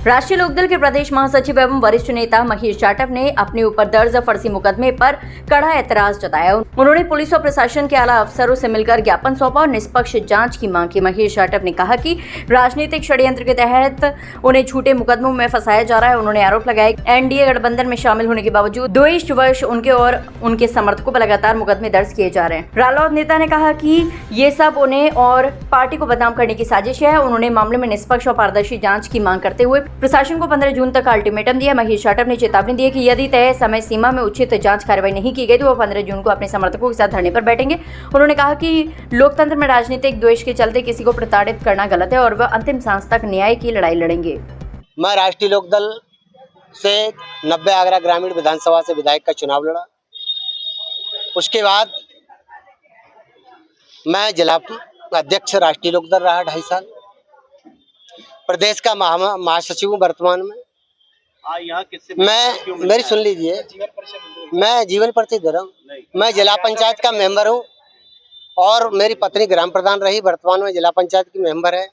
राष्ट्रीय लोकदल के प्रदेश महासचिव एवं वरिष्ठ नेता महेश जाटव ने अपने ऊपर दर्ज फर्जी मुकदमे पर कड़ा ऐतराज जताया। उन्होंने पुलिस और प्रशासन के आला अफसरों से मिलकर ज्ञापन सौंपा और निष्पक्ष जांच की मांग की। महेश जाटव ने कहा कि राजनीतिक षड्यंत्र के तहत उन्हें झूठे मुकदमों में फंसाया जा रहा है। उन्होंने आरोप लगाया एनडीए गठबंधन में शामिल होने के बावजूद द्वेषवश उनके और उनके समर्थकों पर लगातार मुकदमे दर्ज किए जा रहे हैं। रालोद नेता ने कहा कि ये सब उन्हें और पार्टी को बदनाम करने की साजिश है। उन्होंने मामले में निष्पक्ष और पारदर्शी जांच की मांग करते हुए प्रशासन को 15 जून तक अल्टीमेटम दिया। महेश जाटव ने चेतावनी दी कि यदि तय समय सीमा में उचित जांच कार्रवाई नहीं की गई तो वो 15 जून को अपने समर्थकों के साथ धरने पर बैठेंगे। उन्होंने कहा कि लोकतंत्र में राजनीतिक द्वेष के चलते किसी को प्रताड़ित करना गलत है और वह अंतिम सांस तक न्याय की लड़ाई लड़ेंगे। मैं राष्ट्रीय लोकदल से 90 आगरा ग्रामीण विधानसभा से विधायक का चुनाव लड़ा। उसके बाद मैं जिला अध्यक्ष राष्ट्रीय लोकदल रहा 2.5 साल। प्रदेश का महासचिव हूँ वर्तमान में। मैं मेरी सुन लीजिए, मैं जीवन परिचय दे रहा हूँ। मैं जिला पंचायत का मेंबर हूँ और मेरी पत्नी ग्राम प्रधान रही, वर्तमान में जिला पंचायत की मेंबर है।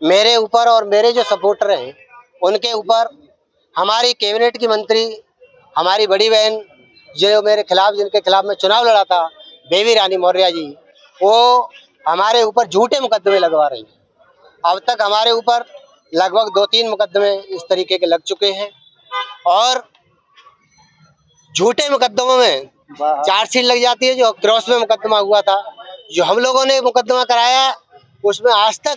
मेरे ऊपर और मेरे जो सपोर्टर हैं उनके ऊपर हमारी कैबिनेट की मंत्री, हमारी बड़ी बहन जो मेरे खिलाफ, जिनके खिलाफ मैं चुनाव लड़ा था, बेबी रानी मौर्य जी, वो हमारे ऊपर झूठे मुकदमे लगवा रही हैं। अब तक हमारे ऊपर लगभग 2-3 मुकदमे इस तरीके के लग चुके हैं और झूठे मुकदमों में चार्जशीट लग जाती है। जो क्रॉस में मुकदमा हुआ था, जो हम लोगों ने मुकदमा कराया, उसमें आज तक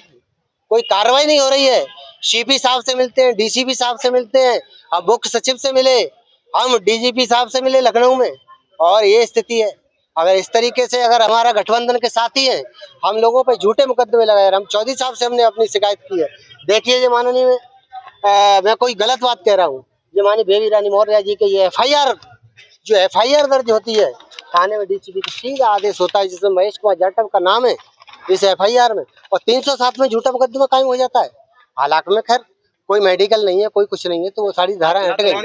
कोई कार्रवाई नहीं हो रही है। सीपी साहब से मिलते हैं, डीसीपी साहब से मिलते हैं, हम मुख्य सचिव से मिले, हम डीजीपी साहब से मिले लखनऊ में, और ये स्थिति है। अगर इस तरीके से अगर हमारा गठबंधन के साथी हैं, हम लोगों पर झूठे मुकदमे लगाए। हम चौधरी साहब से हमने अपनी शिकायत की है। देखिए ये माननीय मैं कोई गलत बात कह रहा हूँ, जो माननीय बेबी रानी मौर्य जी के ये एफआईआर दर्ज होती है थाने में, डीसीपी का सीधा आदेश होता है जिसमें महेश कुमार जाटव का नाम है इस एफआईआर में, और 307 में झूठा मुकदमा कायम हो जाता है। हालांकि में खैर कोई मेडिकल नहीं है, कोई कुछ नहीं है, तो वो सारी धारा हट गई है।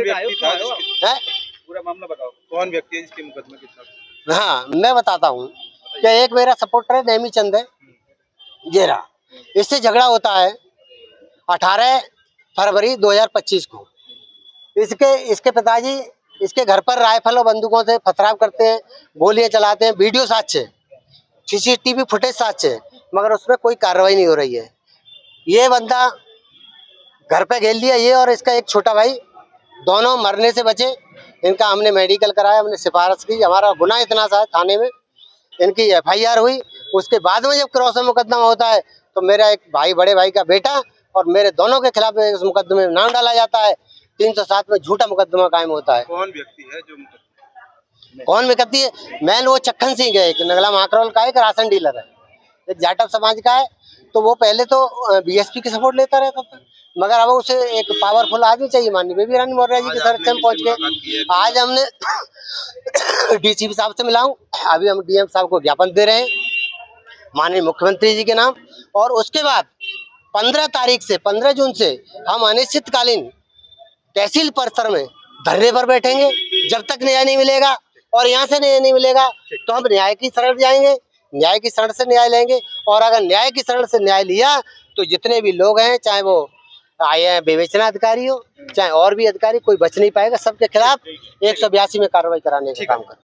पूरा मामला बताओ, कौन व्यक्ति है जिसके मुकदमे के साथ? हाँ, मैं बताता हूँ कि एक मेरा सपोर्टर है, नेमी चंद है, जेरा। इससे झगड़ा होता है 18 फरवरी 2025 को। इसके पिताजी इसके घर पर राइफल और बंदूकों से पथराव करते हैं, गोलियां चलाते हैं, वीडियो साक्ष्य है, सीसीटीवी फुटेज साक्ष्य है, मगर उसमें कोई कार्रवाई नहीं हो रही है। ये बंदा घर पे घेर लिया, ये और इसका एक छोटा भाई, दोनों मरने से बचे। इनका हमने मेडिकल कराया, हमने सिफारिश की। हमारा गुनाह इतना सा है, थाने में इनकी एफआईआर हुई। उसके बाद में जब क्रॉस में मुकदमा होता है तो मेरा एक भाई, बड़े भाई का बेटा और मेरे दोनों के खिलाफ इस मुकदमे में नाम डाला जाता है। 307 में झूठा मुकदमा कायम होता है। कौन व्यक्ति है जो कौन व्यक्ति है? मैन वो चक्खन सिंह है, एक नगला माकरोल का एक राशन डीलर है, एक जाटव समाज का है। तो वो पहले तो बीएसपी की सपोर्ट लेता रहता था, मगर अब उसे एक पावरफुल आदमी चाहिए। माननीय बेबी रानी मौर्य जी के संरक्षण में पहुंच गए। आज हमने डीसीपी साहब से मिला हूँ, अभी हम डीएम साहब को ज्ञापन दे रहे हैं माननीय मुख्यमंत्री जी के नाम। और उसके बाद 15 तारीख से 15 जून से हम अनिश्चितकालीन तहसील परिसर में धरने पर बैठेंगे जब तक न्याय नहीं मिलेगा। और यहाँ से न्याय नहीं मिलेगा तो हम न्याय की शरण जाएंगे, न्याय की शरण से न्याय लेंगे। और अगर न्याय की शरण से न्याय लिया तो जितने भी लोग हैं, चाहे वो आए विवेचना अधिकारी हो, चाहे और भी अधिकारी, कोई बच नहीं पाएगा। सबके खिलाफ 182 में कार्रवाई कराने का काम कर।